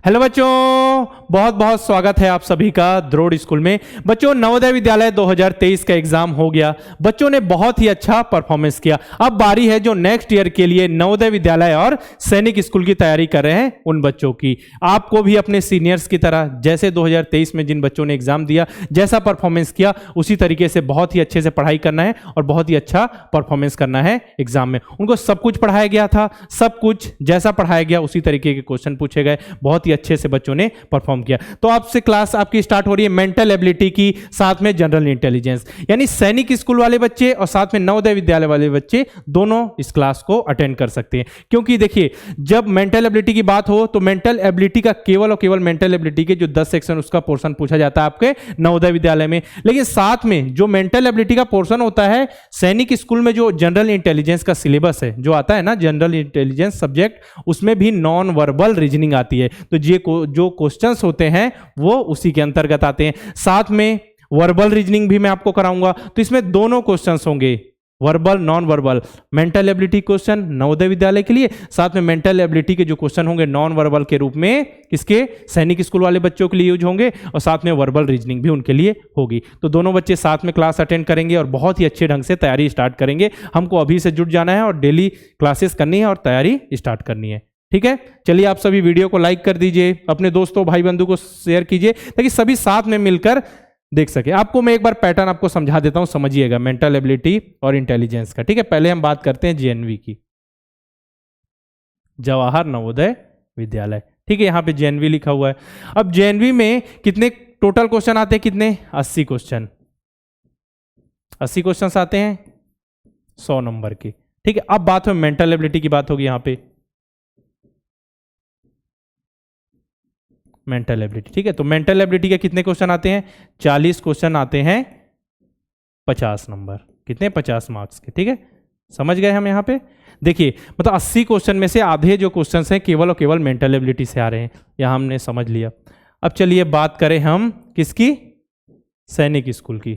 Hello बच्चों, बहुत बहुत स्वागत है आप सभी का द्रोड़ स्कूल में। बच्चों, नवोदय विद्यालय 2023 का एग्जाम हो गया। बच्चों ने बहुत ही अच्छा परफॉर्मेंस किया। अब बारी है जो नेक्स्ट ईयर के लिए नवोदय विद्यालय और सैनिक स्कूल की तैयारी कर रहे हैं उन बच्चों की। आपको भी अपने सीनियर्स की तरह जैसे 2023 में जिन बच्चों ने एग्जाम दिया, जैसा परफॉर्मेंस किया, उसी तरीके से बहुत ही अच्छे से पढ़ाई करना है और बहुत ही अच्छा परफॉर्मेंस करना है एग्जाम में। उनको सब कुछ पढ़ाया गया था, सब कुछ जैसा पढ़ाया गया उसी तरीके के क्वेश्चन पूछे गए। बहुत ही अच्छे से बच्चों ने परफॉर्म किया। तो आपसे क्लास आपकी स्टार्ट हो रही है मेंटल एबिलिटी की, साथ में जनरल इंटेलिजेंस। यानी सैनिक स्कूल वाले बच्चे और साथ में नवोदय विद्यालय वाले बच्चे दोनों इस क्लास को अटेंड कर सकते हैं। क्योंकि देखिए, जब मेंटल एबिलिटी की बात हो तो मेंटल एबिलिटी का केवल और केवल मेंटल एबिलिटी के जो 10 सेक्शन उसका पोर्शन पूछा जाता है आपके नवोदय विद्यालय में। लेकिन साथ में जो मेंटल एबिलिटी का पोर्शन होता है सैनिक स्कूल में, जो जनरल इंटेलिजेंस का सिलेबस है जो आता है ना, जनरल इंटेलिजेंस सब्जेक्ट, उसमें भी नॉन वर्बल रीजनिंग आती है। तो जो क्वेश्चंस होते हैं वो उसी के अंतर्गत आते हैं। साथ में वर्बल रीजनिंग भी मैं आपको कराऊंगा। तो इसमें दोनों क्वेश्चंस होंगे, verbal non verbal. Mental ability question Navodaya Vidyalaya के लिए, साथ में मेंटल एबिलिटी के जो क्वेश्चन होंगे नॉन वर्बल के रूप में किसके, सैनिक स्कूल वाले बच्चों के लिए यूज होंगे, और साथ में वर्बल रीजनिंग भी उनके लिए होगी। तो दोनों बच्चे साथ में क्लास अटेंड करेंगे और बहुत ही अच्छे ढंग से तैयारी स्टार्ट करेंगे। हमको अभी से जुट जाना है और डेली क्लासेस करनी है और तैयारी स्टार्ट करनी है। ठीक है, चलिए आप सभी वीडियो को लाइक कर दीजिए, अपने दोस्तों भाई बंधु को शेयर कीजिए ताकि सभी साथ में मिलकर देख सके। आपको मैं एक बार पैटर्न आपको समझा देता हूं, समझिएगा मेंटल एबिलिटी और इंटेलिजेंस का। ठीक है, पहले हम बात करते हैं जेएनवी की, जवाहर नवोदय विद्यालय। ठीक है, यहां पे जेएनवी लिखा हुआ है। अब जेएनवी में कितने टोटल क्वेश्चन आते हैं, कितने, 80 क्वेश्चन। 80 क्वेश्चन आते हैं 100 नंबर के। ठीक है, अब बात हो मेंटल एबिलिटी की, बात होगी यहां पे मेंटल एबिलिटी। ठीक है, तो मेंटल एबिलिटी के कितने क्वेश्चन आते हैं, 40 क्वेश्चन आते हैं 50 नंबर। कितने, 50 मार्क्स के। ठीक है, समझ गए हम। यहां पे देखिए, मतलब 80 क्वेश्चन में से आधे जो क्वेश्चन हैं केवल और केवल मेंटल एबिलिटी से आ रहे हैं। यहां हमने समझ लिया। अब चलिए बात करें हम किसकी, सैनिक स्कूल की।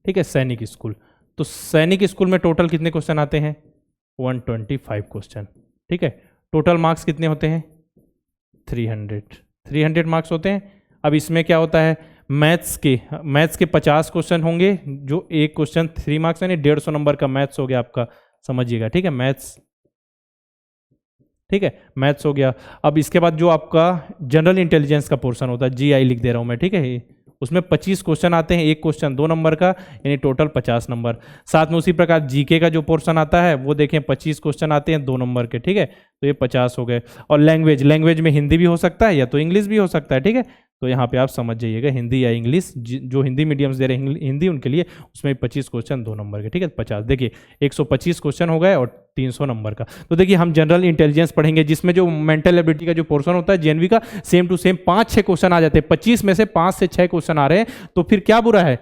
ठीक है, सैनिक स्कूल। तो सैनिक स्कूल में टोटल कितने क्वेश्चन आते हैं, 125 क्वेश्चन। ठीक है, टोटल मार्क्स कितने होते हैं, 300 मार्क्स होते हैं। अब इसमें क्या होता है, मैथ्स के 50 क्वेश्चन होंगे, जो एक क्वेश्चन 3 मार्क्स यानी 150 नंबर का मैथ्स हो गया आपका, समझिएगा। ठीक है, मैथ्स। ठीक है, मैथ्स हो गया। अब इसके बाद जो आपका जनरल इंटेलिजेंस का पोर्शन होता है, जीआई लिख दे रहा हूं मैं। ठीक है, उसमें 25 क्वेश्चन आते हैं, एक क्वेश्चन 2 नंबर का, यानी टोटल 50 नंबर। साथ में उसी प्रकार जीके का जो पोर्शन आता है वो देखें 25 क्वेश्चन आते हैं 2 नंबर के। ठीक है, तो ये 50 हो गए। और लैंग्वेज में हिंदी भी हो सकता है या तो इंग्लिश भी हो सकता है। ठीक है, तो यहाँ पे आप समझ जाइएगा, हिंदी या इंग्लिश, जो हिंदी मीडियम्स दे रहे हैं हिंदी, उनके लिए उसमें 25 क्वेश्चन 2 नंबर के। ठीक है, 50 देखिए 125 क्वेश्चन हो गए और 300 नंबर का। तो देखिए, हम जनरल इंटेलिजेंस पढ़ेंगे जिसमें जो मेंटल एबिलिटी का जो पोर्शन होता है जेएनवी का, सेम टू सेम 5-6 क्वेश्चन आ जाते हैं। 25 में से 5 से 6 क्वेश्चन आ रहे हैं, तो फिर क्या बुरा है।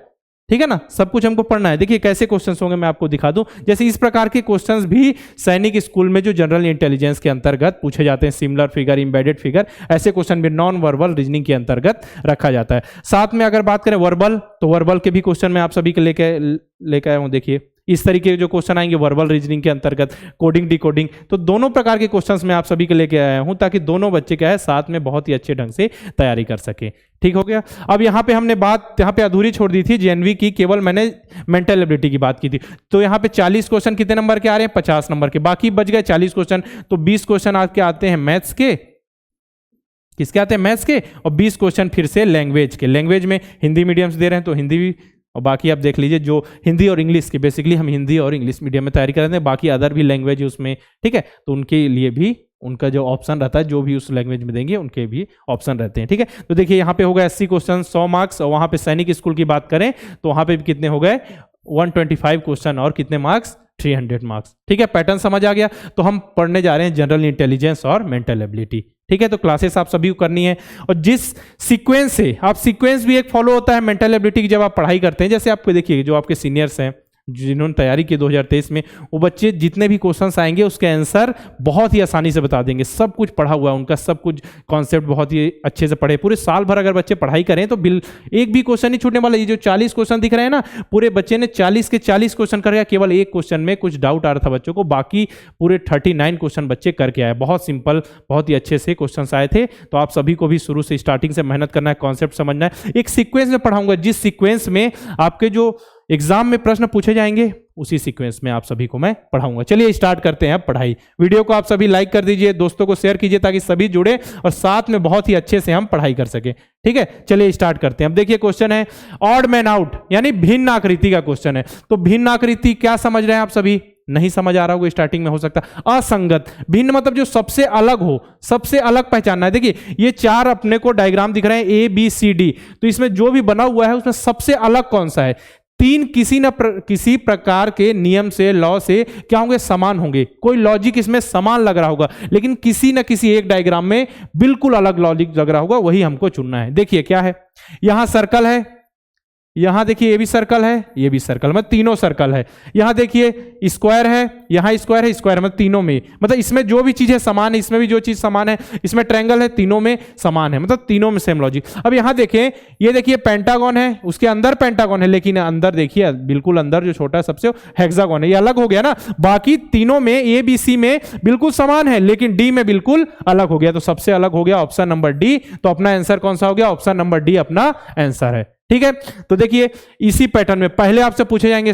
ठीक है ना, सब कुछ हमको पढ़ना है। देखिए कैसे क्वेश्चंस होंगे मैं आपको दिखा दूं। जैसे इस प्रकार के क्वेश्चंस भी सैनिक स्कूल में जो जनरल इंटेलिजेंस के अंतर्गत पूछे जाते हैं, सिमिलर फिगर, एम्बेडेड फिगर, ऐसे क्वेश्चन भी नॉन वर्बल रीजनिंग के अंतर्गत रखा जाता है। साथ में अगर बात करें वर्बल, तो वर्बल के भी क्वेश्चन मैं आप सभी के लेके आया हूं। देखिए इस तरीके के जो क्वेश्चन आएंगे वर्बल रीजनिंग के अंतर्गत, कोडिंग डिकोडिंग, तो दोनों प्रकार के क्वेश्चंस मैं आप सभी के लेके आया हूं ताकि दोनों बच्चे क्या है साथ में बहुत ही अच्छे ढंग से तैयारी कर सके। ठीक हो गया। अब यहाँ पे हमने बात यहाँ पे अधूरी छोड़ दी थी जेएनवी की, केवल मैंने मेंटल एबिलिटी की बात की थी। तो यहाँ पे 40 क्वेश्चन कितने नंबर के आ रहे हैं, 50 नंबर के। बाकी बच गए 40 क्वेश्चन, तो 20 क्वेश्चन आपके आते हैं मैथ्स के, किसके आते हैं, मैथ्स के, और 20 क्वेश्चन फिर से लैंग्वेज के। लैंग्वेज में हिंदी मीडियम्स दे रहे हैं तो हिंदी भी, और बाकी आप देख लीजिए जो हिंदी और इंग्लिश के, बेसिकली हम हिंदी और इंग्लिश मीडियम में तैयारी करते हैं, बाकी अदर भी लैंग्वेज उसमें। ठीक है, तो उनके लिए भी उनका जो ऑप्शन रहता है, जो भी उस लैंग्वेज में देंगे उनके भी ऑप्शन रहते हैं। ठीक है, तो देखिए यहाँ पे हो गए 80 क्वेश्चन, 100 मार्क्स। और वहां पे सैनिक स्कूल की बात करें तो वहां पे भी कितने हो गए, 125 क्वेश्चन और कितने मार्क्स, 300 मार्क्स। ठीक है, पैटर्न समझ आ गया। तो हम पढ़ने जा रहे हैं जनरल इंटेलिजेंस और मेंटल एबिलिटी। ठीक है, तो क्लासेस आप सभी को करनी है, और जिस सीक्वेंस से आप, सीक्वेंस भी एक फॉलो होता है मेंटल एबिलिटी की जब आप पढ़ाई करते हैं। जैसे आपको देखिए जो आपके सीनियर्स हैं, जिन्होंने तैयारी की 2023 में, वो बच्चे जितने भी क्वेश्चंस आएंगे उसके आंसर बहुत ही आसानी से बता देंगे। सब कुछ पढ़ा हुआ है उनका, सब कुछ कॉन्सेप्ट बहुत ही अच्छे से पढ़े। पूरे साल भर अगर बच्चे पढ़ाई करें तो एक भी क्वेश्चन नहीं छूटने वाला। ये जो 40 क्वेश्चन दिख रहे हैं ना, पूरे बच्चे ने 40 के 40 क्वेश्चन कर गया। केवल एक क्वेश्चन में कुछ डाउट आ रहा था बच्चों को, बाकी पूरे 39 क्वेश्चन बच्चे करके आए। बहुत सिंपल, बहुत ही अच्छे से क्वेश्चन आए थे। तो आप सभी को भी शुरू से स्टार्टिंग से मेहनत करना है, कॉन्सेप्ट समझना है। एक सीक्वेंस में पढ़ाऊंगा, जिस सीक्वेंस में आपके जो एग्जाम में प्रश्न पूछे जाएंगे उसी सीक्वेंस में आप सभी को मैं पढ़ाऊंगा। चलिए स्टार्ट करते हैं अब पढ़ाई। वीडियो को आप सभी लाइक कर दीजिए, दोस्तों को शेयर कीजिए ताकि सभी जुड़े और साथ में बहुत ही अच्छे से हम पढ़ाई कर सके। ठीक है, चलिए स्टार्ट करते हैं। अब देखिए क्वेश्चन है ऑड मैन आउट, यानी भिन्न आकृति का क्वेश्चन है। तो भिन्न आकृति क्या समझ रहे हैं आप सभी? नहीं समझ आ रहा होगा, स्टार्टिंग में हो सकता है। असंगत, भिन्न मतलब जो सबसे अलग हो, सबसे अलग पहचानना है। देखिए ये 4 अपने को डायग्राम दिख रहे हैं A B C D, तो इसमें जो भी बना हुआ है उसमें सबसे अलग कौन सा है? 3 किसी प्रकार के नियम से, लॉ से क्या होंगे? समान होंगे। कोई लॉजिक इसमें समान लग रहा होगा, लेकिन किसी न किसी एक डायग्राम में बिल्कुल अलग लॉजिक लग रहा होगा, वही हमको चुनना है। देखिए क्या है, यहां सर्कल है, यहां देखिए ये भी सर्कल है, ये भी सर्कल, मतलब तीनों सर्कल है। यहां देखिए स्क्वायर है, यहां स्क्वायर है, स्क्वायर, मतलब तीनों में, मतलब इसमें जो भी चीजें समान है इसमें भी जो चीज समान है, इसमें ट्रायंगल है, तीनों में समान है, मतलब तीनों में सेम लॉजिक। अब यहां देखें, ये देखिए पेंटागन है, उसके अंदर पेंटागन है, लेकिन अंदर देखिए बिल्कुल अंदर जो छोटा सबसे हेक्सागन है, ये अलग हो गया ना। बाकी तीनों में ए बी सी में बिल्कुल समान है, लेकिन डी में बिल्कुल अलग हो गया। तो सबसे अलग हो गया ऑप्शन नंबर डी। तो अपना आंसर कौन सा हो गया? ऑप्शन नंबर डी अपना आंसर है। ठीक है, तो देखिए इसी पैटर्न में पहले आपसे पूछे जाएंगे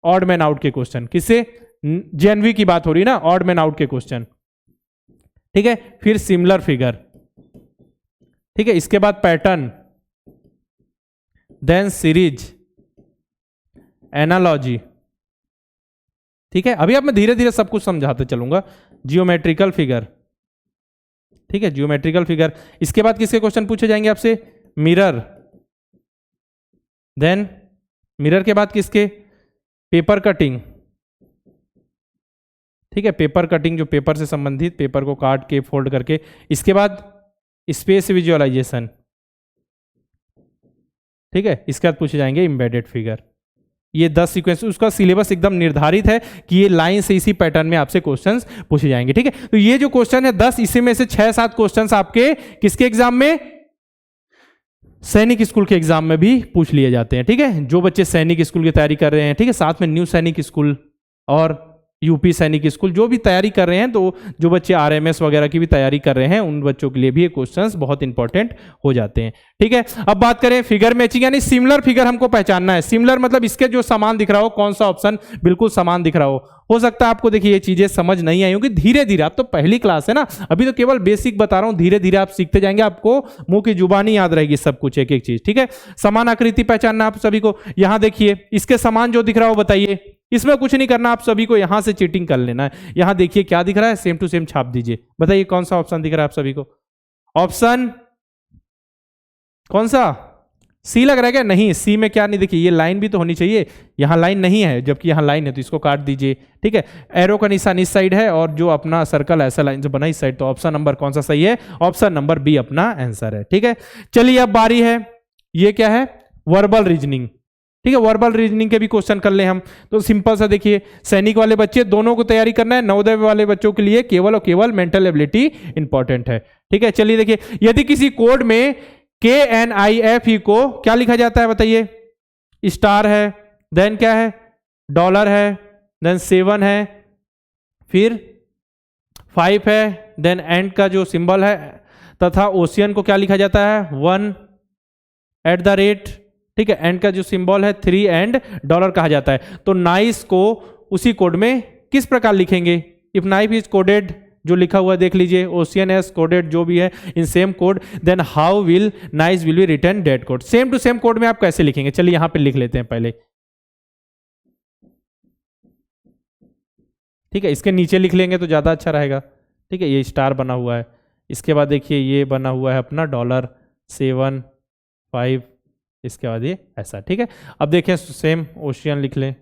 ऑड मैन आउट के क्वेश्चन। किससे? जेएनवी की बात हो रही है ना, ऑड मैन आउट के क्वेश्चन। ठीक है, फिर सिमिलर फिगर, ठीक है, इसके बाद पैटर्न, देन सीरीज, एनालॉजी। ठीक है, अभी आप मैं धीरे धीरे सब कुछ समझाते चलूंगा। जियोमेट्रिकल फिगर, ठीक है, जियोमेट्रिकल फिगर। इसके बाद किसके क्वेश्चन पूछे जाएंगे आपसे? मिरर, देन मिरर के बाद किसके? Paper cutting. ठीक है, पेपर कटिंग जो पेपर से संबंधित, पेपर को काट के फोल्ड करके। इसके बाद स्पेस विजुअलाइजेशन। ठीक है, इसके बाद पूछे जाएंगे एम्बेडेड फिगर। ये 10 सीक्वेंस, उसका सिलेबस एकदम निर्धारित है कि ये लाइन से इसी पैटर्न में आपसे क्वेश्चंस पूछे जाएंगे। ठीक है, तो ये जो क्वेश्चन है 10, इसी में से 6-7 क्वेश्चंस आपके किसके एग्जाम में? सैनिक स्कूल के एग्जाम में भी पूछ लिए जाते हैं। ठीक है, जो बच्चे सैनिक स्कूल की तैयारी कर रहे हैं, ठीक है, साथ में न्यू सैनिक स्कूल और यूपी सैनिक स्कूल जो भी तैयारी कर रहे हैं, तो जो बच्चे आरएमएस वगैरह की भी तैयारी कर रहे हैं, उन बच्चों के लिए भी ये क्वेश्चंस बहुत इंपॉर्टेंट हो जाते हैं। ठीक है, अब बात करें फिगर मैचिंग, यानी सिमिलर फिगर हमको पहचानना है। सिमिलर मतलब इसके जो समान दिख रहा हो, कौन सा ऑप्शन बिल्कुल समान दिख रहा हो सकता है आपको देखिए ये चीजें समझ नहीं आई होंगी। धीरे धीरे, आप तो पहली क्लास है ना, अभी तो केवल बेसिक बता रहा हूं, धीरे धीरे आप सीखते जाएंगे, आपको मुंह की जुबानी याद रहेगी सब कुछ, एक एक चीज। ठीक है, समान आकृति पहचानना आप सभी को। यहां देखिए इसके समान जो दिख रहा हो बताइए, इसमें कुछ नहीं करना, आप सभी को यहां से चीटिंग कर लेना है। यहां देखिए क्या दिख रहा है, सेम टू सेम छाप दीजिए। बताइए कौन सा ऑप्शन दिख रहा है आप सभी को? ऑप्शन कौन सा? सी लग रहा है क्या? नहीं, सी में क्या नहीं, देखिए ये लाइन भी तो होनी चाहिए, यहां लाइन नहीं है, जबकि यहां लाइन है, तो इसको काट दीजिए। ठीक है, एरो का निशान इस साइड है और जो अपना सर्कल ऐसा लाइन से बना इस साइड, तो ऑप्शन नंबर कौन सा सही है? ऑप्शन नंबर बी अपना आंसर है। ठीक है, चलिए अब बारी है, ये क्या है? Verbal reasoning. ठीक है, वर्बल रीजनिंग के भी क्वेश्चन कर ले हम। तो सिंपल सा देखिए, सैनिक वाले बच्चे दोनों को तैयारी करना है, नवोदय वाले बच्चों के लिए केवल और केवल मेंटल एबिलिटी इंपॉर्टेंट है। ठीक है, चलिए देखिए, यदि किसी कोड में KNIFE को क्या लिखा जाता है बताइए? स्टार है, देन क्या है? डॉलर है, देन 7 है, फिर 5 है, देन एंड का जो सिंबल है, तथा ओशियन को क्या लिखा जाता है? 1 @ ठीक है, एंड का जो सिंबल है 3 एंड डॉलर कहा जाता है। तो नाइस को उसी कोड में किस प्रकार लिखेंगे? इफ नाइफ इज कोडेड, जो लिखा हुआ देख लीजिए, ओशियन एस कोडेड जो भी है in same code, then how will nice will be return date code. Same to same code में आप कैसे लिखेंगे? चलिए यहां पे लिख लेते हैं पहले। ठीक है, इसके नीचे लिख लेंगे तो ज्यादा अच्छा रहेगा। ठीक है, ये स्टार बना हुआ है, इसके बाद देखिए ये बना हुआ है अपना $7 5, इसके बाद ये ऐसा। ठीक है, अब देखें सेम ओशियन लिख लें,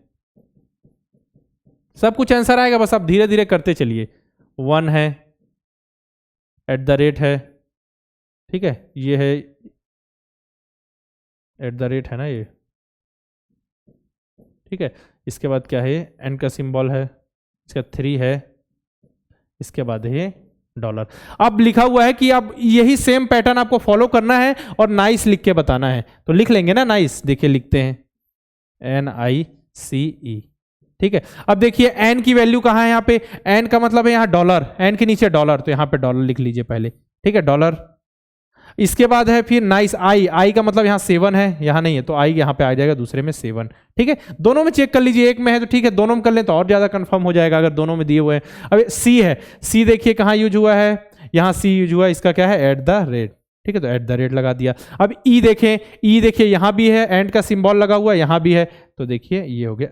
सब कुछ आंसर आएगा, बस आप धीरे धीरे करते चलिए। 1 है, @ है, ठीक है, ये है @ है ना ये, ठीक है, इसके बाद क्या है, एन का सिंबल है, इसका 3 है, इसके बाद है डॉलर। अब लिखा हुआ है कि अब यही सेम पैटर्न आपको फॉलो करना है और नाइस लिख के बताना है, तो लिख लेंगे ना नाइस। देखिए लिखते हैं NICE, ठीक है। अब देखिए एन की वैल्यू कहाँ है यहाँ पे, एन का मतलब है यहाँ डॉलर, एन के नीचे डॉलर, तो यहाँ पे डॉलर लिख लीजिए पहले, ठीक है, डॉलर। इसके बाद है फिर नाइस, आई का मतलब यहाँ 7 है, यहाँ नहीं है तो आई यहाँ पे आ जाएगा दूसरे में 7, ठीक है। दोनों में चेक कर लीजिए, एक में है तो ठीक है, दोनों में कर लें तो और ज्यादा कंफर्म हो जाएगा अगर दोनों में दिए हुए हैं। अब सी है, सी देखिए कहाँ यूज हुआ है, यहाँ सी यूज हुआ है, इसका क्या है @ ठीक है, तो @ लगा दिया। अब ई देखें, ई देखिए यहाँ भी है, एंड का सिंबल लगा हुआ है, यहाँ भी है, तो देखिए ये हो गया,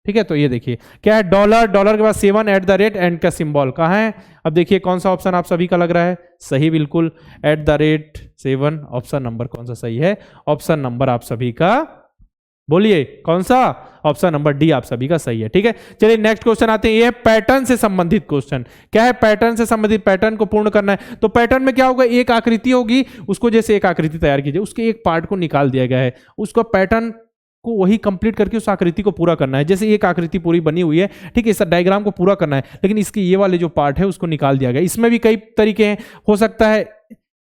ठीक है। तो ये देखिए क्या है, डॉलर, डॉलर के बाद 7 @ एंड का सिंबल कहाँ है। अब देखिए कौन सा ऑप्शन आप सभी का लग रहा है सही, बिल्कुल @7, ऑप्शन नंबर कौन सा सही है, ऑप्शन नंबर आप सभी का, बोलिए कौन सा, ऑप्शन नंबर डी आप सभी का सही है, ठीक है। चलिए नेक्स्ट क्वेश्चन आते हैं, ये है पैटर्न से संबंधित क्वेश्चन। क्या है, पैटर्न से संबंधित, पैटर्न को पूर्ण करना है। तो पैटर्न में क्या होगा, एक आकृति होगी, उसको जैसे एक आकृति तैयार कीजिए, उसके एक पार्ट को निकाल दिया गया है, उसको पैटर्न को वही कंप्लीट करके उस आकृति को पूरा करना है। जैसे एक आकृति पूरी बनी हुई है, ठीक है, इस डायग्राम को पूरा करना है, लेकिन इसके ये वाले जो पार्ट है उसको निकाल दिया गया। इसमें भी कई तरीके हैं, हो सकता है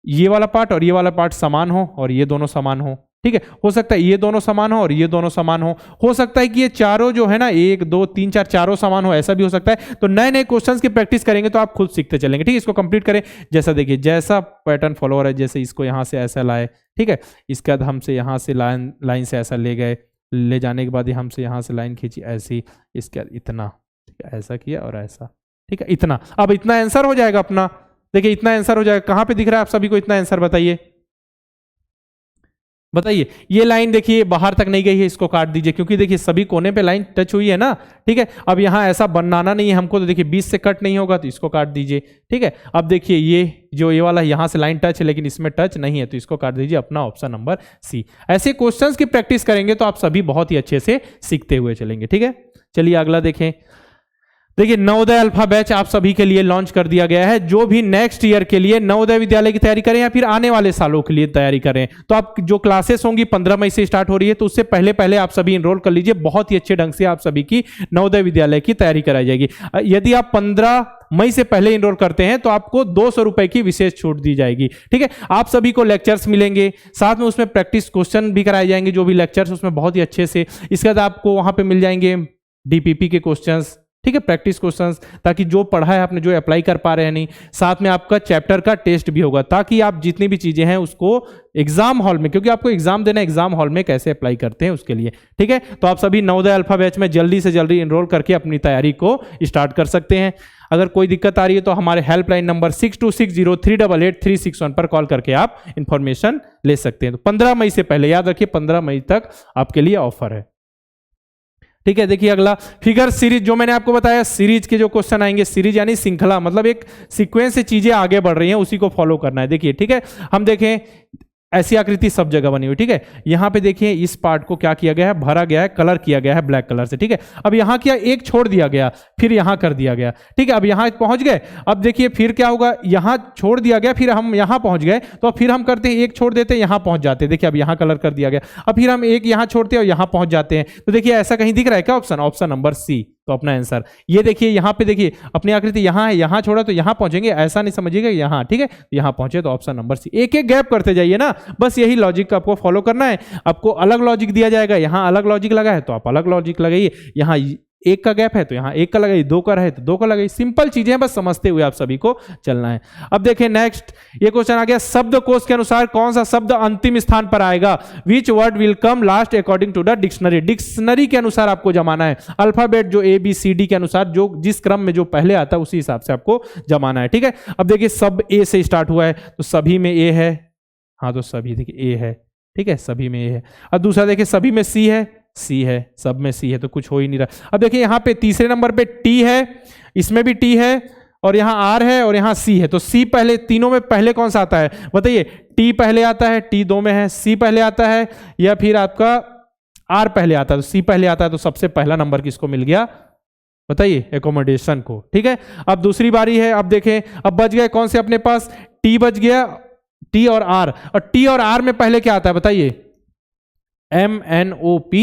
ये वाला पार्ट और ये वाला पार्ट समान हो और ये दोनों समान हो, ठीक है, हो सकता है ये दोनों समान हो और ये दोनों समान हो सकता है कि ये चारों जो है ना 1 2 3 4 चारों समान हो, ऐसा भी हो सकता है। तो नए नए क्वेश्चंस की प्रैक्टिस करेंगे तो आप खुद सीखते चलेंगे, ठीक है। इसको कंप्लीट करें, जैसा देखिए जैसा पैटर्न फॉलोअर है, जैसे इसको यहाँ से ऐसा लाए, ठीक है, इसके बाद हमसे यहाँ से लाइन से ऐसा ले गए, ले जाने के बाद हमसे यहाँ से लाइन खींची ऐसी, इसके बाद इतना, ठीक है, ऐसा किया और ऐसा, ठीक है, इतना। अब इतना आंसर हो जाएगा अपना, देखिए इतना आंसर हो जाएगा। कहां पे दिख रहा है आप सभी को इतना आंसर, बताइए बताइए। ये लाइन देखिए बाहर तक नहीं गई है, इसको काट दीजिए, क्योंकि देखिए सभी कोने पे लाइन टच हुई है ना, ठीक है। अब यहाँ ऐसा बनाना नहीं है हमको, तो देखिए 20 से कट नहीं होगा तो इसको काट दीजिए, ठीक है। अब देखिए ये जो ये वाला यहाँ से लाइन टच है लेकिन इसमें टच नहीं है, तो इसको काट दीजिए, अपना ऑप्शन नंबर सी। ऐसे क्वेश्चंस की प्रैक्टिस करेंगे तो आप सभी बहुत ही अच्छे से सीखते हुए चलेंगे, ठीक है। चलिए अगला देखें। देखिए नवोदय अल्फा बैच आप सभी के लिए लॉन्च कर दिया गया है। जो भी नेक्स्ट ईयर के लिए नवोदय विद्यालय की तैयारी करें या फिर आने वाले सालों के लिए तैयारी करें, तो आप जो क्लासेस होंगी 15 मई से स्टार्ट हो रही है, तो उससे पहले पहले आप सभी इनरोल कर लीजिए। बहुत ही अच्छे ढंग से आप सभी की नवोदय विद्यालय की तैयारी कराई जाएगी। यदि आप 15 मई से पहले इनरोल करते हैं तो आपको 200 रुपए की विशेष छूट दी जाएगी, ठीक है। आप सभी को लेक्चर्स मिलेंगे, साथ में उसमें प्रैक्टिस क्वेश्चन भी कराए जाएंगे, जो भी लेक्चर्स उसमें बहुत ही अच्छे से। इसके बाद आपको वहां पे मिल जाएंगे डीपीपी के क्वेश्चंस, ठीक है, प्रैक्टिस क्वेश्चंस, ताकि जो पढ़ा है आपने जो अप्लाई कर पा रहे हैं नहीं। साथ में आपका चैप्टर का टेस्ट भी होगा, ताकि आप जितनी भी चीजें हैं उसको एग्जाम हॉल में, क्योंकि आपको एग्जाम देना है, एग्जाम हॉल में कैसे अप्लाई करते हैं उसके लिए, ठीक है। तो आप सभी नवोदय अल्फा बैच में जल्दी से जल्दी इनरोल करके अपनी तैयारी को स्टार्ट कर सकते हैं। अगर कोई दिक्कत आ रही है तो हमारे हेल्पलाइन नंबर 6260388361 पर कॉल करके आप इंफॉर्मेशन ले सकते हैं। तो 15 मई से पहले, याद रखिए 15 मई तक आपके लिए ऑफर है, ठीक है। देखिए अगला फिगर सीरीज, जो मैंने आपको बताया सीरीज के जो क्वेश्चन आएंगे, सीरीज यानी श्रृंखला, मतलब एक सीक्वेंस से चीजें आगे बढ़ रही हैं, उसी को फॉलो करना है। देखिए ठीक है, हम देखें ऐसी आकृति सब जगह बनी हुई, ठीक है। यहां पे देखिए इस पार्ट को क्या किया गया है, भरा गया है, कलर किया गया है ब्लैक कलर से, ठीक है। अब यहां क्या एक छोड़ दिया गया, फिर यहां कर दिया गया, ठीक है। अब यहां पहुंच गए, अब देखिए फिर क्या होगा, यहां छोड़ दिया गया, फिर हम यहां पहुंच गए, तो फिर हम करते हैं एक छोड़ देते हैं, यहां पहुंच जाते हैं। देखिए अब यहां कलर कर दिया गया, अब फिर हम एक यहां छोड़ते हैं और यहां पहुंच जाते हैं। तो देखिए ऐसा कहीं दिख रहा है क्या ऑप्शन, ऑप्शन नंबर सी, तो अपना आंसर ये देखिए। यहां पे देखिए अपनी आकृति यहां है, यहां छोड़ा तो यहां पहुंचेंगे, ऐसा नहीं समझिएगा यहां, ठीक है, यहां पहुंचे तो ऑप्शन नंबर सी। एक एक गैप करते जाइए ना, बस यही लॉजिक आपको फॉलो करना है। आपको अलग लॉजिक दिया जाएगा, यहां अलग लॉजिक लगा है तो आप अलग लॉजिक लगाइए, यहां एक का गैप है तो यहां एक का लगाइए, 2 का है तो 2 का लगाइए। सिंपल चीजें हैं, बस समझते हुए आप सभी को चलना है। अब देखें नेक्स्ट, ये क्वेश्चन आ गया, शब्दकोश के अनुसार कौन सा शब्द अंतिम स्थान पर आएगा। Which word will come last according to the dictionary. Dictionary के अनुसार आपको जमाना है, अल्फाबेट जो ABCD के अनुसार जो जिस क्रम में जो पहले आता है उसी हिसाब से आपको जमाना है, ठीक है। अब देखिए सब ए से स्टार्ट हुआ है तो सभी में ए है, हाँ तो सभी देखिए ए है, ठीक है, सभी में ए है। अब दूसरा देखिए सभी में सी है, सी है, सब में सी है, तो कुछ हो ही नहीं रहा। अब देखिए यहां पे तीसरे नंबर पे टी है, इसमें भी टी है, और यहां आर है और यहां सी है, तो सी पहले, तीनों में पहले कौन सा आता है बताइए। टी पहले आता है, टी 2 में है, सी पहले आता है, या फिर आपका आर पहले आता है। तो सी पहले आता है, तो सबसे पहला नंबर किसको मिल गया बताइए, एकोमोडेशन को, ठीक है। अब दूसरी बारी है, अब देखें अब बच गए कौन से अपने पास, टी बच गया, टी और आर, और टी और आर में पहले क्या आता है बताइए, MNOP,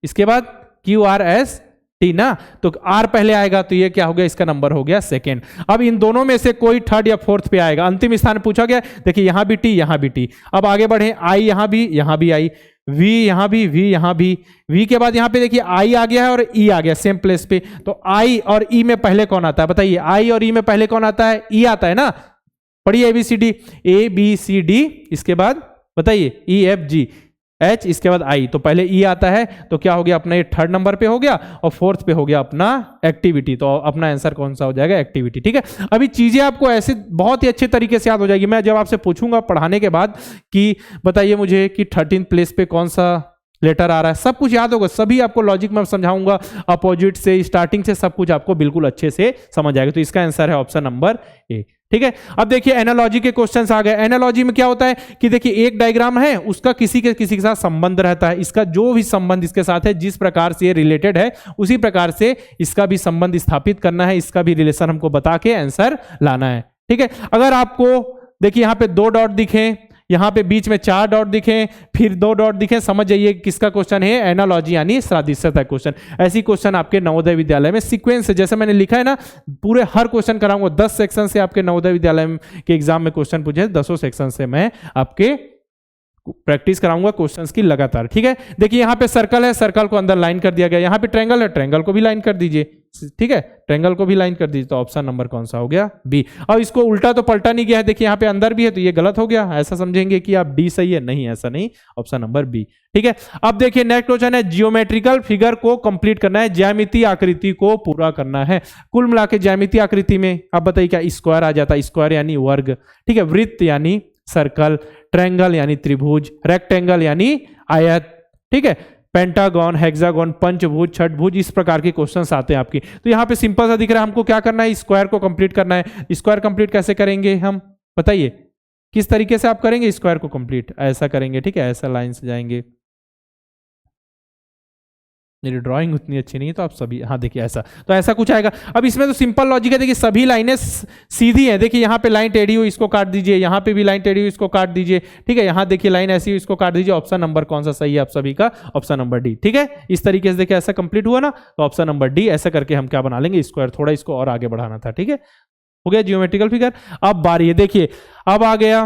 इसके बाद QRS, टी ना, तो आर पहले आएगा, तो ये क्या हो गया, इसका नंबर हो गया सेकेंड। अब इन दोनों में से कोई थर्ड या फोर्थ पे आएगा। अंतिम स्थान पूछा गया, देखिए यहां भी टी, यहां भी टी। अब आगे बढ़े, आई यहां भी आई, वी यहां भी, वी यहां भी, वी के बाद यहां पे देखिए आई आ गया है और ई आ गया सेम प्लेस पे। तो आई और ई में पहले कौन आता है बताइए, आई और ई में पहले कौन आता है, ई आता है ना। पढ़िए ABCD, ABCD, इसके बाद बताइए EFG H, इसके बाद आई, तो पहले ई आता है, तो क्या हो गया अपना, ये थर्ड नंबर पे हो गया और फोर्थ पे हो गया अपना एक्टिविटी। तो अपना आंसर कौन सा हो जाएगा, एक्टिविटी। ठीक है, अभी चीजें आपको ऐसे बहुत ही अच्छे तरीके से याद हो जाएगी। मैं जब आपसे पूछूंगा पढ़ाने के बाद कि बताइए मुझे कि 13 प्लेस पे कौन सा लेटर आ रहा है, सब कुछ याद होगा, सभी आपको लॉजिक में समझाऊंगा, अपोजिट से, स्टार्टिंग से, सब कुछ आपको बिल्कुल अच्छे से समझ आएगा। तो इसका आंसर है ऑप्शन नंबर ए। ठीक है, अब देखिए एनालॉजी के क्वेश्चंस आ गए। एनालॉजी में क्या होता है कि देखिए एक डायग्राम है, उसका किसी के साथ संबंध रहता है, इसका जो भी संबंध इसके साथ है, जिस प्रकार से ये रिलेटेड है, उसी प्रकार से इसका भी संबंध स्थापित करना है, इसका भी रिलेशन हमको बता के आंसर लाना है। ठीक है, अगर आपको देखिए यहां पे 2 डॉट दिखे, यहां पे बीच में 4 डॉट दिखे, फिर 2 डॉट दिखे, समझ जाइए किसका क्वेश्चन है, एनालॉजी यानी सादृश्यता क्वेश्चन। ऐसी क्वेश्चन आपके नवोदय विद्यालय में सीक्वेंस है, जैसे मैंने लिखा है ना, पूरे हर क्वेश्चन कराऊंगा। 10 सेक्शन से आपके नवोदय विद्यालय के एग्जाम में क्वेश्चन पूछे, 10 सेक्शन से मैं आपके प्रैक्टिस कराऊंगा क्वेश्चंस की लगातार। ठीक है, देखिए यहाँ पे सर्कल है, सर्कल को अंदर लाइन कर दिया गया, यहाँ पे ट्रायंगल है, ट्रायंगल को भी लाइन कर दीजिए। ठीक है, ट्रायंगल को भी लाइन कर दीजिए, तो ऑप्शन नंबर कौन सा हो गया, बी। अब इसको उल्टा तो पलटा नहीं गया है, देखिए यहाँ पे अंदर भी है, तो ये गलत हो गया, ऐसा समझेंगे कि आप डी सही है, नहीं ऐसा नहीं, ऑप्शन नंबर बी। ठीक है, अब देखिए नेक्स्ट क्वेश्चन है, जियोमेट्रिकल फिगर को कंप्लीट करना है, ज्यामितीय आकृति को पूरा करना है। कुल मिला के ज्यामितीय आकृति में आप बताइए क्या, स्क्वायर आ जाता है, स्क्वायर यानी वर्ग। ठीक है, वृत्त यानी सर्कल, ट्रायंगल यानी त्रिभुज, रेक्टेंगल यानी आयत। ठीक है, पेंटागन, हेक्सागन, पंचभुज, छठभुज, इस प्रकार के क्वेश्चंस आते हैं आपकी। तो यहाँ पे सिंपल सा दिख रहा है, हमको क्या करना है, स्क्वायर को कंप्लीट करना है। स्क्वायर कंप्लीट कैसे करेंगे हम बताइए, किस तरीके से आप करेंगे स्क्वायर को कंप्लीट, ऐसा करेंगे। ठीक है, ऐसा लाइन से जाएंगे, मेरी ड्राइंग उतनी अच्छी नहीं है तो आप सभी, हाँ देखिए ऐसा, तो ऐसा कुछ आएगा। अब इसमें तो सिंपल लॉजिक है, देखिए सभी लाइनें सीधी हैं, देखिए यहाँ पे लाइन टेढ़ी हुई, इसको काट दीजिए, यहाँ पे भी लाइन टेढ़ी हुई, इसको काट दीजिए। ठीक है, यहाँ देखिए लाइन ऐसी हुई, इसको काट दीजिए। ऑप्शन नंबर कौन सा सही है आप सभी का, ऑप्शन नंबर डी। ठीक है, इस तरीके से देखिए ऐसा कंप्लीट हुआ ना, तो ऑप्शन नंबर डी। ऐसा करके हम क्या बना लेंगे, स्क्वायर, थोड़ा इसको और आगे बढ़ाना था। ठीक है, हो गया जियोमेट्रिकल फिगर। अब बारी है, देखिए अब आ गया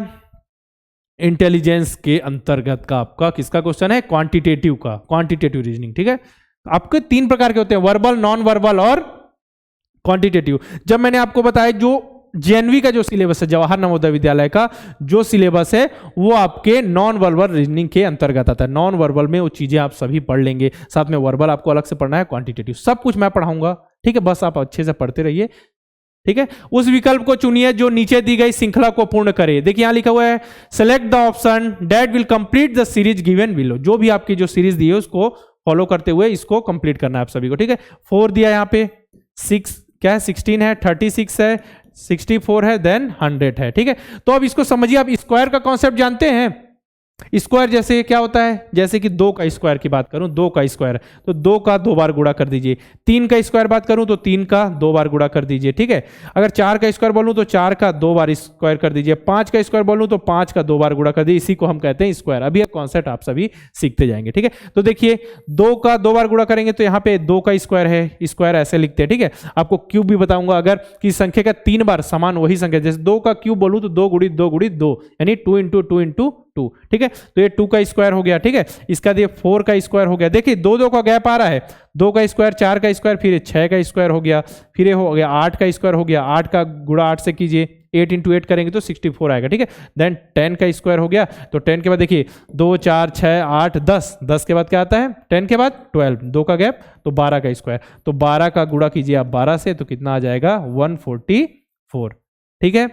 इंटेलिजेंस के अंतर्गत का आपका किसका क्वेश्चन है, क्वांटिटेटिव का, क्वांटिटेटिव रीजनिंग। ठीक है, आपके 3 प्रकार के होते हैं, वर्बल, नॉन वर्बल और क्वांटिटेटिव। जब मैंने आपको बताया जो जेएनवी का जो सिलेबस है, जवाहर नवोदय विद्यालय का जो सिलेबस है, वो आपके नॉन वर्बल रीजनिंग के अंतर्गत आता है। नॉन वर्बल में वो चीजें आप सभी पढ़ लेंगे, साथ में वर्बल आपको अलग से पढ़ना है, क्वांटिटेटिव सब कुछ मैं पढ़ाऊंगा। ठीक है, बस आप अच्छे से पढ़ते रहिए। ठीक है, उस विकल्प को चुनिए जो नीचे दी गई श्रृंखला को पूर्ण करे। देखिए यहां लिखा हुआ है, select the option that will complete the series given below. जो भी आपकी जो सीरीज दी है उसको फॉलो करते हुए इसको कंप्लीट करना है आप सभी को। ठीक है, 4 दिया यहाँ पे, 6 क्या है, 16 है, 36 है, 64 है, देन 100 है। ठीक है, तो अब इसको समझिए, आप स्क्वायर का कॉन्सेप्ट जानते हैं। स्क्वायर जैसे क्या होता है, जैसे कि 2 का स्क्वायर की बात करूं, 2 का स्क्वायर तो 2 का 2 बार गुणा कर दीजिए। 3 का स्क्वायर बात करूं तो 3 का 2 बार गुणा कर दीजिए। ठीक है, अगर 4 का स्क्वायर बोलूं तो 4 का 2 बार स्क्वायर कर दीजिए। 5 का स्क्वायर बोलूं तो 5 का 2 बार गुणा कर दीजिए। इसी को हम कहते हैं स्क्वायर। अभी एक कॉन्सेप्ट आप सभी सीखते जाएंगे। ठीक है, तो देखिए 2 का 2 बार गुणा करेंगे तो यहाँ पे 2 का स्क्वायर है, स्क्वायर ऐसे लिखते हैं। ठीक है, आपको क्यूब भी बताऊंगा, अगर किसी संख्या का 3 बार समान वही संख्या, जैसे 2 का क्यूब बोलूं तो 2 गुणित 2 गुणित 2 यानी 2 इंटू 2 इंटू 2। ठीक है, तो ये 2 का स्क्वायर हो गया। ठीक है, इसका ये 4 का स्क्वायर हो गया। देखिए 2 का गैप आ रहा है, 2 का स्क्वायर, 4 का स्क्वायर, फिर 6 का स्क्वायर हो गया, फिर ये हो गया 8 का स्क्वायर हो गया। 8 का गुणा 8 से कीजिए, 8 इंटू 8 करेंगे तो 64 आएगा। ठीक है, देन 10 का स्क्वायर हो गया, तो 10 के बाद देखिए 2 4 6 8 10, 10 के बाद क्या आता है, 10 के बाद 12, 2 का गैप तो 12 का स्क्वायर, तो 12 का गुणा कीजिए आप 12 से, तो कितना आ जाएगा 144। ठीक है,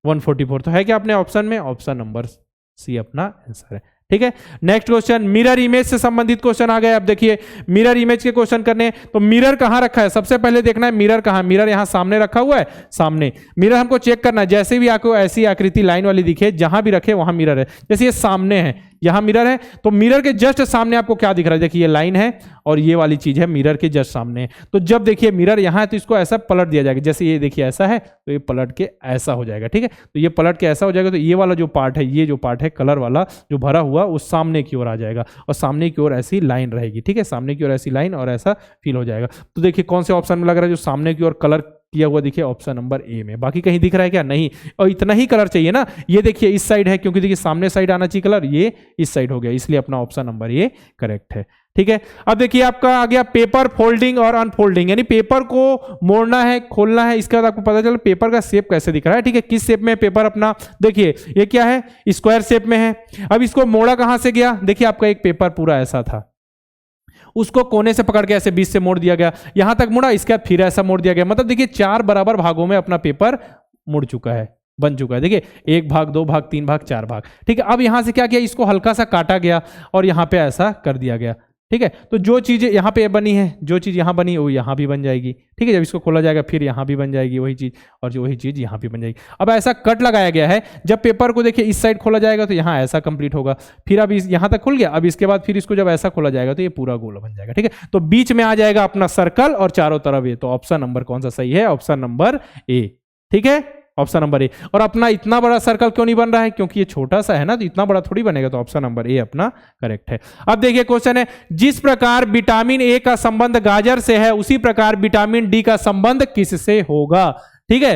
144 तो है क्या अपने ऑप्शन में, ऑप्शन नंबर सी अपना आंसर है। ठीक है, नेक्स्ट क्वेश्चन, मिरर इमेज से संबंधित क्वेश्चन आ गए। अब देखिए मिरर इमेज के क्वेश्चन करने, तो मिरर कहां रखा है, सबसे पहले देखना है मिरर कहां, मिरर यहां सामने रखा हुआ है, सामने मिरर हमको चेक करना है। जैसे भी आपको ऐसी आकृति लाइन वाली दिखे, जहां भी रखे वहां मिरर है। जैसे ये सामने है, यहाँ मिरर है, तो मिरर के जस्ट सामने आपको क्या दिख रहा है, देखिए ये लाइन है और ये वाली चीज है मिरर के जस्ट सामने। तो जब देखिए मिरर यहाँ है तो इसको ऐसा पलट दिया जाएगा, जैसे ये देखिए ऐसा है तो ये पलट के ऐसा हो जाएगा, ठीक है। तो ये पलट के ऐसा हो जाएगा, तो ये वाला जो पार्ट है, ये जो पार्ट है कलर वाला जो भरा हुआ, वो सामने की ओर आ जाएगा और सामने की ओर ऐसी लाइन रहेगी, ठीक है, सामने की ओर ऐसी लाइन और ऐसा फील हो जाएगा। तो देखिए कौन से ऑप्शन में लग रहा है, जो सामने की ओर कलर किया हुआ देखिए ऑप्शन नंबर ए में। बाकी कहीं दिख रहा है क्या? नहीं। और इतना ही कलर चाहिए ना, ये देखिए इस साइड है, क्योंकि देखिए सामने साइड आना चाहिए कलर, ये इस साइड हो गया, इसलिए अपना ऑप्शन नंबर ए करेक्ट है, ठीक है। अब देखिए आपका आ गया पेपर फोल्डिंग और अनफोल्डिंग, यानी पेपर को मोड़ना है, खोलना है, इसके बाद आपको पता चला पेपर का शेप कैसे दिख रहा है, ठीक है, किस शेप में पेपर अपना, देखिए ये क्या है, स्क्वायर शेप में है। अब इसको मोड़ा कहां से गया, देखिए आपका एक पेपर पूरा ऐसा था, उसको कोने से पकड़ के ऐसे बीच से मोड़ दिया गया, यहां तक मुड़ा, इसके बाद फिर ऐसा मोड़ दिया गया, मतलब देखिए 4 बराबर भागों में अपना पेपर मुड़ चुका है, बन चुका है। देखिए 1 भाग 2 भाग 3 भाग 4 भाग, ठीक है। अब यहां से क्या किया, इसको हल्का सा काटा गया और यहां पे ऐसा कर दिया गया, ठीक है। तो जो चीजें यहाँ पे बनी है, जो चीज यहाँ बनी वो यहाँ भी बन जाएगी, ठीक है। जब इसको खोला जाएगा फिर यहाँ भी बन जाएगी वही चीज, और जो वही चीज यहाँ भी बन जाएगी। अब ऐसा कट लगाया गया है, जब पेपर को देखिए इस साइड खोला जाएगा तो यहाँ ऐसा कंप्लीट होगा, फिर अब यहाँ तक खुल गया, अब इसके बाद फिर इसको जब ऐसा खोला जाएगा तो ये पूरा गोल बन जाएगा, ठीक है। तो बीच में आ जाएगा अपना सर्कल और चारों तरफ ये, तो ऑप्शन नंबर कौन सा सही है, ऑप्शन नंबर ए, ठीक है, ऑप्शन नंबर ए। और अपना इतना बड़ा सर्कल क्यों नहीं बन रहा है, क्योंकि ये छोटा सा है ना, तो इतना बड़ा थोड़ी बनेगा, तो ऑप्शन नंबर ए अपना करेक्ट है। अब देखिए क्वेश्चन है, जिस प्रकार विटामिन ए का संबंध गाजर से है उसी प्रकार विटामिन डी का संबंध किससे होगा, ठीक है।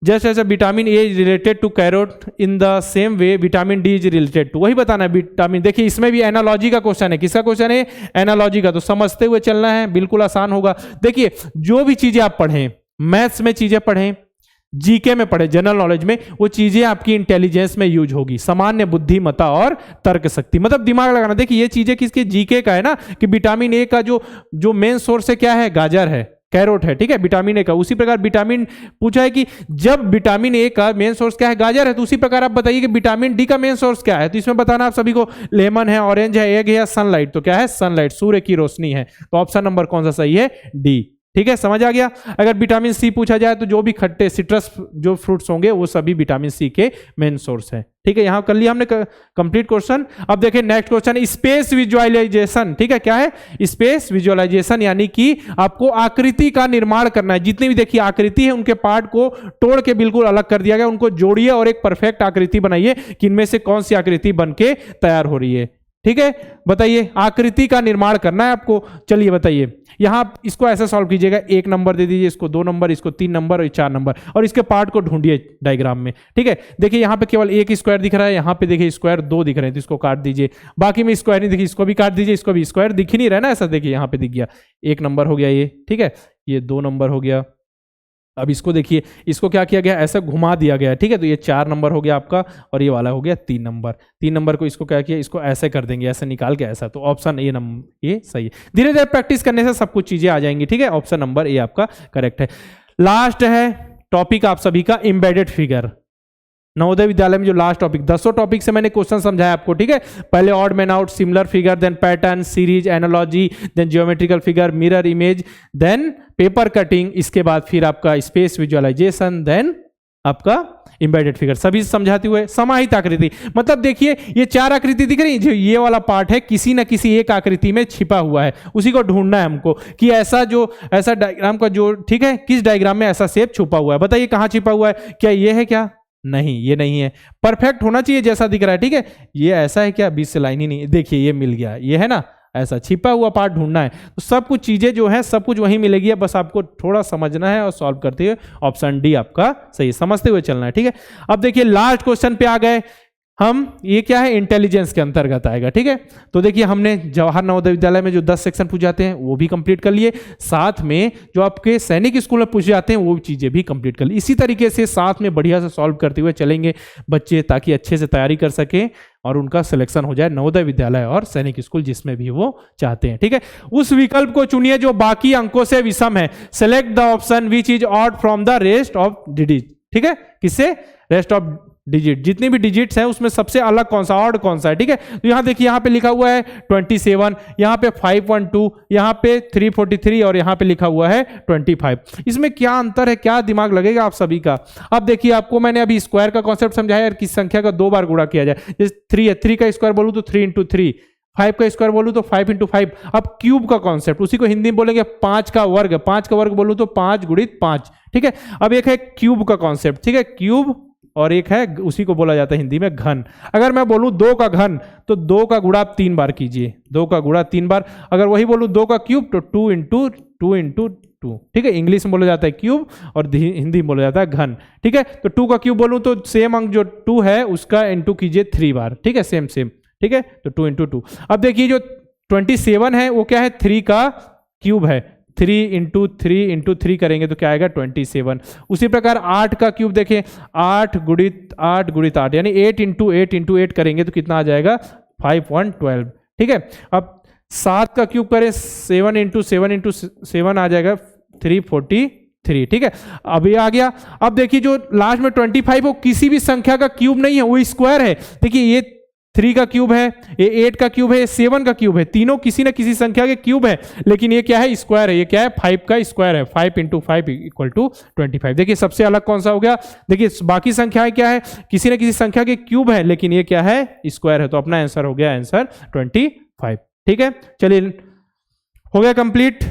जैसे जैसे vitamin a is related to carrot, in the same way vitamin d is related to, वही बताना है विटामिन। देखिए इसमें भी एनालॉजी का क्वेश्चन है, किसका क्वेश्चन है, एनालॉजी का, तो समझते हुए चलना है, बिल्कुल आसान होगा। देखिए जो भी चीजें आप पढ़ें, मैथ्स में चीजें पढ़ें, जीके में पढ़े, जनरल नॉलेज में, वो चीजें आपकी इंटेलिजेंस में यूज होगी, सामान्य बुद्धिमत्ता और तर्क शक्ति, मतलब दिमाग लगाना। देखिए ये चीजें किसके, जीके का है ना, कि विटामिन ए का जो मेन सोर्स है क्या है, गाजर है, कैरोट है, ठीक है, विटामिन ए का। उसी प्रकार विटामिन पूछा है कि जब विटामिन ए का मेन सोर्स क्या है, गाजर है, तो उसी प्रकार आप बताइए कि विटामिन डी का मेन सोर्स क्या है, तो इसमें बताना आप सभी को, लेमन है, ऑरेंज है, एग है या सनलाइट, तो क्या है, सनलाइट, सूर्य की रोशनी है। तो ऑप्शन नंबर कौन सा सही है, डी, ठीक है, समझ आ गया। अगर विटामिन सी पूछा जाए तो जो भी खट्टे सिट्रस जो फ्रूट्स होंगे वो सभी विटामिन सी के मेन सोर्स हैं, ठीक है। यहां कर लिया हमने कंप्लीट क्वेश्चन। अब देखिए नेक्स्ट क्वेश्चन, स्पेस विजुअलाइजेशन, ठीक है, क्या है, स्पेस विजुअलाइजेशन, यानी कि आपको आकृति का निर्माण करना है। जितनी भी देखिए आकृति है उनके पार्ट को तोड़ के बिल्कुल अलग कर दिया गया, उनको जोड़िए और एक परफेक्ट आकृति बनाइए कि इनमें से कौन सी आकृति बन के तैयार हो रही है, ठीक है। बताइए, आकृति का निर्माण करना है आपको, चलिए बताइए। यहां इसको ऐसा सॉल्व कीजिएगा, 1 नंबर दे दीजिए, इसको 2 नंबर, इसको 3 नंबर और 4 नंबर, और इसके पार्ट को ढूंढिए डायग्राम में, ठीक है। देखिए यहां पे केवल एक स्क्वायर दिख रहा है, यहां पे देखिए स्क्वायर 2 दिख रहे हैं, तो इसको काट दीजिए। बाकी में स्क्वायर नहीं दिखी, इसको भी काट दीजिए, इसको भी स्क्वायर दिख ही नहीं रहा है ना, ऐसा देखिए यहां पे दिख गया, 1 नंबर हो गया ये, ठीक है, ये 2 नंबर हो गया। अब इसको देखिए, इसको क्या किया गया, ऐसा घुमा दिया गया, ठीक है, तो ये 4 नंबर हो गया आपका, और ये वाला हो गया 3 नंबर। 3 नंबर को इसको क्या किया, इसको ऐसे कर देंगे, ऐसे निकाल के ऐसा, तो ऑप्शन ए नंबर ये सही है। धीरे धीरे प्रैक्टिस करने से सब कुछ चीजें आ जाएंगी, ठीक है, ऑप्शन नंबर ए आपका करेक्ट है। लास्ट है टॉपिक आप सभी का, एम्बेडेड फिगर। नवोदय विद्यालय में जो लास्ट टॉपिक, 10 टॉपिक से मैंने क्वेश्चन समझाया आपको, ठीक है। पहले odd man out, similar figure, then pattern, series, analogy, then geometrical figure, mirror image, then paper cutting, इसके बाद फिर आपका स्पेस विजुअलाइजेशन, देन आपका एम्बेडेड फिगर, सभी समझाते हुए समाहित आकृति। मतलब देखिए ये 4 आकृति दिख रही है, जो ये वाला पार्ट है किसी न किसी एक आकृति में छिपा हुआ है, उसी को ढूंढना है हमको कि ऐसा डायग्राम का जो, ठीक है, किस डायग्राम में ऐसा शेप छुपा हुआ है। बताइए कहां छिपा हुआ है, क्या ये है, क्या नहीं, ये नहीं है, परफेक्ट होना चाहिए जैसा दिख रहा है, ठीक है। ये ऐसा है क्या, बीच से लाइन ही नहीं है, देखिए ये मिल गया, ये है ना, ऐसा छिपा हुआ पार्ट ढूंढना है। तो सब कुछ चीजें जो है सब कुछ वहीं मिलेगी, बस आपको थोड़ा समझना है और सॉल्व करते हुए ऑप्शन डी आपका सही, समझते हुए चलना है, ठीक है। अब देखिए लास्ट क्वेश्चन पे आ गए हम, ये क्या है, इंटेलिजेंस के अंतर्गत आएगा, ठीक है। तो देखिए हमने जवाहर नवोदय विद्यालय में जो 10 सेक्शन पूछ जाते हैं वो भी कंप्लीट कर लिए, साथ में जो आपके सैनिक स्कूल में पूछ जाते हैं वो चीजें भी कंप्लीट कर ली। इसी तरीके से साथ में बढ़िया से सॉल्व करते हुए चलेंगे बच्चे, ताकि अच्छे से तैयारी कर सकें और उनका सिलेक्शन हो जाए नवोदय विद्यालय और सैनिक स्कूल जिसमें भी वो चाहते हैं, ठीक है। उस विकल्प को चुनिए जो बाकी अंकों से विषम है। Select the option which is odd from the rest of digit, ठीक है, किससे, रेस्ट ऑफ डिजिट, जितनी भी डिजिट्स हैं उसमें सबसे अलग कौन सा, ऑड कौन सा है, ठीक है। तो यहाँ देखिए, यहाँ पे लिखा हुआ है 27, यहाँ पे 512, यहाँ पे 343 और यहाँ पे लिखा हुआ है 25। इसमें क्या अंतर है, क्या दिमाग लगेगा आप सभी का। अब देखिए, आपको मैंने अभी स्क्वायर का कॉन्सेप्ट समझाया यार, किस संख्या का 2 बार गुणा किया जाए। जैसे 3 है, 3 का स्क्वायर बोलूँ तो 3 × 3, 5 का स्क्वायर बोलूँ तो 5 × 5। अब क्यूब का कॉन्सेप्ट, उसी को हिंदी में बोलेंगे 5 का वर्ग, 5 का वर्ग बोलूँ तो 5 × 5, ठीक है। अब एक है क्यूब का कॉन्सेप्ट, ठीक है, क्यूब, और एक है उसी को बोला जाता है हिंदी में घन। अगर मैं बोलूं 2 का घन तो 2 का गुणा आप 3 बार कीजिए, 2 का गुणा 3 बार। अगर वही बोलूं 2 का क्यूब तो 2 × 2, ठीक है। इंग्लिश में बोला जाता है क्यूब और हिंदी में बोला जाता है घन, ठीक है। तो 2 का क्यूब बोलूं तो सेम अंक जो 2 है उसका इंटू कीजिए 3 बार, ठीक है, सेम, ठीक है। तो 2 × 2। अब देखिए जो 27 है वो क्या है, 3 का क्यूब है, 3 × 3 करेंगे तो क्या आएगा 27। उसी प्रकार 8 का क्यूब देखें, 8 × 8 यानी 8 × 8 करेंगे तो कितना आ जाएगा 512, ठीक है। अब 7 का क्यूब करें, 7 × 7 आ जाएगा 343, ठीक है। अभी आ गया। अब देखिए जो लास्ट में 25 वो किसी भी संख्या का क्यूब नहीं है, वो स्क्वायर है। देखिए ये 3 का क्यूब है, ये 8 का क्यूब है, ये 7 का क्यूब है, तीनों किसी न किसी संख्या के क्यूब है, लेकिन ये क्या है, स्क्वायर है। ये क्या है, 5 का स्क्वायर है, 5 × 5 = 25। देखिए सबसे अलग कौन सा हो गया। देखिए बाकी संख्याएं क्या है, किसी न किसी संख्या के क्यूब है, लेकिन ये क्या है, स्क्वायर है। तो अपना आंसर हो गया, आंसर 25, ठीक है। चलिए हो गया कंप्लीट।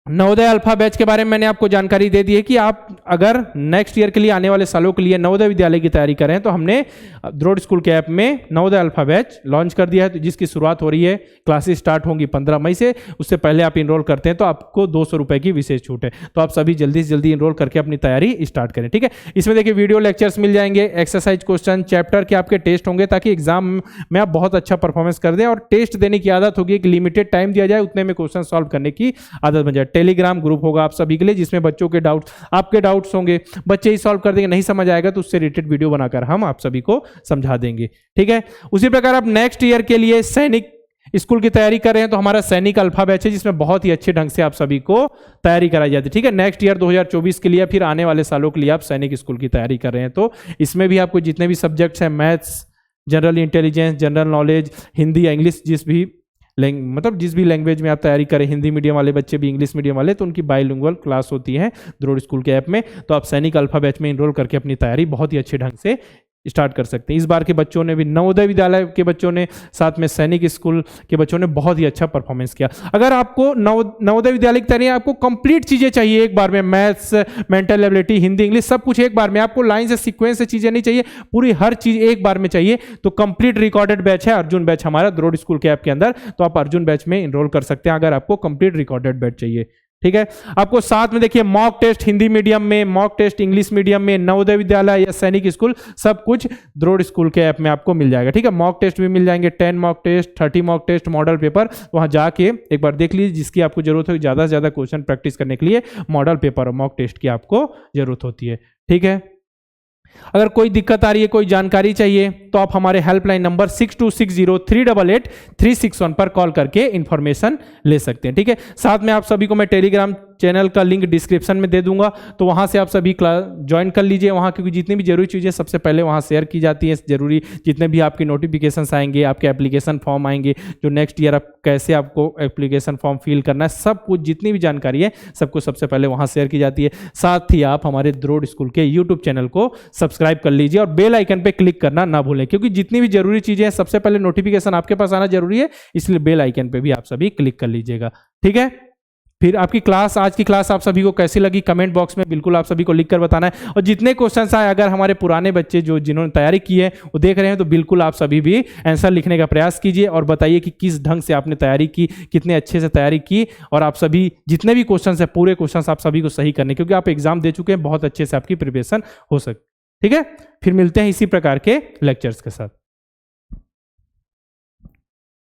नवोदय अल्फा बैच के बारे में मैंने आपको जानकारी दे दी है कि आप अगर नेक्स्ट ईयर के लिए, आने वाले सालों के लिए नवोदय विद्यालय की तैयारी करें तो हमने द्रोड़ स्कूल के ऐप में नवोदय अल्फा बैच लॉन्च कर दिया है, तो जिसकी शुरुआत हो रही है, क्लासेस स्टार्ट होंगी 15 मई से। उससे पहले आप इनरोल करते हैं तो आपको 200 रुपए की विशेष छूट है। तो आप सभी जल्दी से जल्दी इनरोल करके अपनी तैयारी स्टार्ट करें, ठीक है। इसमें देखिए वीडियो लेक्चर्स मिल जाएंगे, एक्सरसाइज क्वेश्चन, चैप्टर के आपके टेस्ट होंगे, ताकि एग्जाम में आप बहुत अच्छा परफॉर्मेंस कर दें और टेस्ट देने की आदत होगी। एक लिमिटेड टाइम दिया जाए, उतने में क्वेश्चन सॉल्व करने की आदत बन जाए। टेलीग्राम ग्रुप आप सभी के लिए, जिसमें बच्चों के डाउट्स, आपके डाउट्स होंगे, बच्चे ही सॉल्व कर देंगे। नहीं समझ आएगा तो उससे रिलेटेड वीडियो बनाकर हम आप सभी को समझा देंगे, ठीक है। उसी प्रकार आप नेक्स्ट ईयर के लिए सैनिक स्कूल की तैयारी कर रहे हैं तो हमारा सैनिक अल्फा बैच है, जिसमें बहुत ही अच्छे ढंग से आप सभी को तैयारी कराई जाती है, ठीक है। नेक्स्ट ईयर 2024 के लिए, फिर आने वाले सालों के लिए आप सैनिक स्कूल की तैयारी कर रहे हैं तो इसमें भी आपको जितने भी सब्जेक्ट्स हैं, maths, general intelligence, general knowledge, Hindi या इंग्लिश, जिस भी लैंग्वेज में आप तैयारी करें, हिंदी मीडियम वाले बच्चे भी, इंग्लिश मीडियम वाले, तो उनकी बाइलिंगुअल क्लास होती है द्रोड़ स्कूल के ऐप में। तो आप सैनिक अल्फा बैच में इनरोल करके अपनी तैयारी बहुत ही अच्छे ढंग से स्टार्ट कर सकते हैं। इस बार के बच्चों ने भी, नवोदय विद्यालय के बच्चों ने, साथ में सैनिक स्कूल के बच्चों ने बहुत ही अच्छा परफॉर्मेंस किया। अगर आपको नवोदय विद्यालय की तैयारी, आपको कंप्लीट चीजें चाहिए एक बार में, maths, mental ability, Hindi, English, सब कुछ एक बार में, आपको लाइन से सीक्वेंस से चीजें नहीं चाहिए, पूरी हर चीज एक बार में चाहिए, तो कंप्लीट रिकॉर्डेड बैच है अर्जुन बैच हमारा द्रोड़ स्कूल के ऐप के अंदर। तो आप अर्जुन बैच में इनरोल कर सकते हैं अगर आपको कंप्लीट रिकॉर्डेड बैच चाहिए, ठीक है। आपको साथ में देखिए मॉक टेस्ट हिंदी मीडियम में, मॉक टेस्ट इंग्लिश मीडियम में, नवोदय विद्यालय या सैनिक स्कूल, सब कुछ द्रोड़ स्कूल के ऐप में आपको मिल जाएगा, ठीक है। मॉक टेस्ट भी मिल जाएंगे, 10 mock test, 30 mock test, model paper, वहां जाके एक बार देख लीजिए, जिसकी आपको जरूरत हो। ज्यादा से ज्यादा क्वेश्चन प्रैक्टिस करने के लिए मॉडल पेपर और मॉक टेस्ट की आपको जरूरत होती है, ठीक है। अगर कोई दिक्कत आ रही है, कोई जानकारी चाहिए, तो आप हमारे हेल्पलाइन नंबर 6260388361 पर कॉल करके इंफॉर्मेशन ले सकते हैं, ठीक है। साथ में आप सभी को मैं टेलीग्राम चैनल का लिंक डिस्क्रिप्शन में दे दूंगा, तो वहां से आप सभी क्लास ज्वाइन कर लीजिए वहां, क्योंकि जितनी भी जरूरी चीज़ें सबसे पहले वहां शेयर की जाती है। जरूरी जितने भी आपके नोटिफिकेशंस आएंगे, आपके एप्लीकेशन फॉर्म आएंगे, जो नेक्स्ट ईयर आप कैसे आपको एप्लीकेशन फॉर्म फिल करना है, सब कुछ जितनी भी जानकारी है सबको सबसे पहले वहां शेयर की जाती है। साथ ही आप हमारे द्रोड़ स्कूल के यूट्यूब चैनल को सब्सक्राइब कर लीजिए और बेल आइकन पे क्लिक करना ना भूलें, क्योंकि जितनी भी जरूरी चीजें हैं सबसे पहले नोटिफिकेशन आपके पास आना जरूरी है, इसलिए बेल आइकन पे भी आप सभी क्लिक कर लीजिएगा, ठीक है। फिर आपकी क्लास, आज की क्लास आप सभी को कैसी लगी कमेंट बॉक्स में बिल्कुल आप सभी को लिख कर बताना है। और जितने क्वेश्चंस आए, अगर हमारे पुराने बच्चे जिन्होंने तैयारी की है वो देख रहे हैं, तो बिल्कुल आप सभी भी आंसर लिखने का प्रयास कीजिए और बताइए कि किस ढंग से आपने तैयारी की, कितने अच्छे से तैयारी की, और आप सभी जितने भी क्वेश्चंस है पूरे क्वेश्चंस आप सभी को सही करने, क्योंकि आप एग्जाम दे चुके हैं, बहुत अच्छे से आपकी प्रिपरेशन हो सके, ठीक है। फिर मिलते हैं इसी प्रकार के लेक्चर्स के साथ।